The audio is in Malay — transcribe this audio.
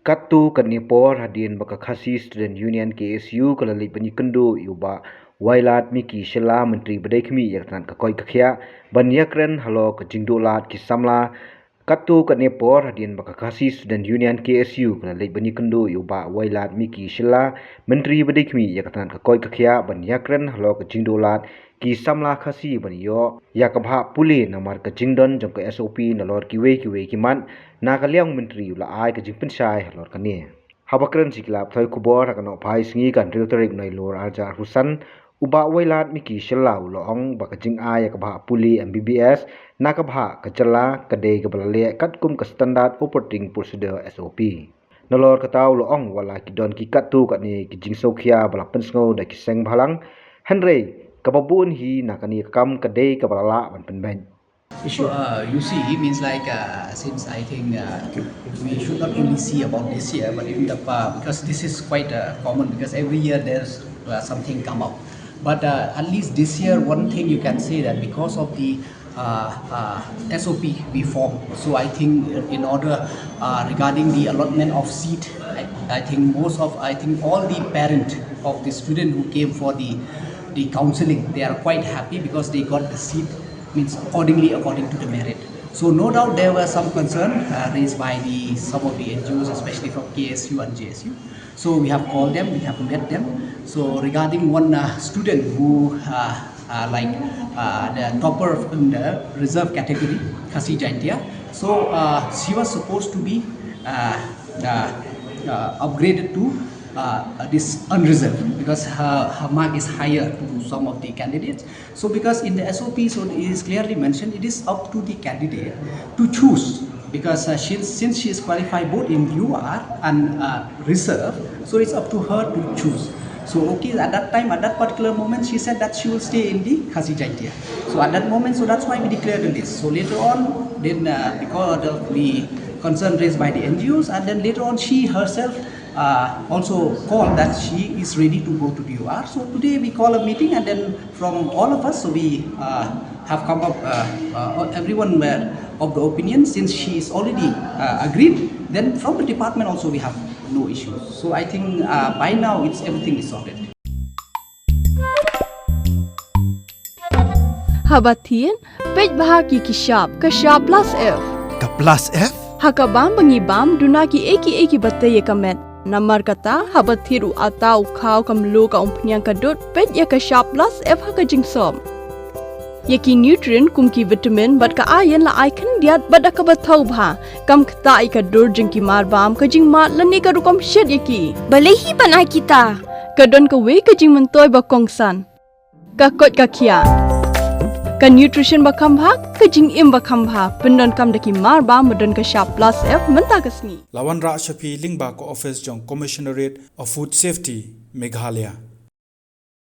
Katu kanipor hadin bakakasi Student Union KSU kalali penikendu yuba Wailad Miki Shela Menteri Bedekmi yaktan kakoi kakhia banyakren halo ke Jingdolat kisamla Katu kanipor hadin bakakasi Student Union KSU kalali penikendu yuba Wailad Miki Shela Menteri Bedekmi yaktan kakoi kakhia banyakren halo ke Jingdolat kisamla khasi banyo yakabha Pule namar ke Jingdon jong ke SOP nalor kiwe kiman Nakaliang menteri ula ai ke jing pensai lor kani habakren siklap thoi kubor kan opai singi kan riotorik nai lor arjar husan uba Wailad Miki Shela ulong bakajing ai ka ba Pule MBBS nakabha kacela kade ke balale Katkum ke standard operating procedure SOP nalor katau ulong wala kidon ki katu kani ki Jingsngewkhia bala pensngo da ki seng bhalang henry kababun hi nakani kam kade ke balala ban Pynbeit. You see, means like since I think we should not only see about this year, but even the because this is quite common because every year there's something come up. But at least this year, one thing you can say that because of the SOP we formed, so I think in order regarding the allotment of seat, I think all the parent of the student who came for the counseling, they are quite happy because they got the seat. Means according to the merit. So no doubt there were some concern raised by some of the NGOs, especially from KSU and JSU. So we have called them, we have met them. So regarding one student who the topper in the reserve category, Khasi Jaintia. So she was supposed to be upgraded to this unreserved because her mark is higher to some of the candidates. So because in the SOP, so it is clearly mentioned, it is up to the candidate to choose because since she is qualified both in UR and reserve, so it's up to her to choose. So okay, at that time, at that particular moment, she said that she will stay in the Khasi Jaintia. So at that moment, so that's why we declared the list. So later on, then because of the concern raised by the NGOs, and then later on she herself also called that she is ready to go to the UR. So today we call a meeting, and then from all of us, so we have come up, everyone were of the opinion since she is already agreed, then from the department also we have no issues. So I think by now everything is sorted. Habatin, pej bahagi kishab, kashab plus F. Ka plus F? Hakabam bangibam dunaki eki bataye kamet. Namar kata habathiru atau khau kamlu ka umpnyang kadut pet ya ka sharp plus F haka jingsom. Yaki nutrient kumki vitamin bat ka ayan la icon diat bat ka bathau bha kam khata ai ka dur jingki mar bam ka jing mat lani ka rukom shed yaki. Balehi banai kita. Kadon ka we ka jing mentoy ba kongsan. Ka kot ka khia. Ka nutrition ba khambha ka jing im ba khambha pendon kam daki mar ba modon ka sharp plus F menta kasni. Lawan Ra Shafi Jingbhah ko office jong Commissionerate of Food Safety Meghalaya.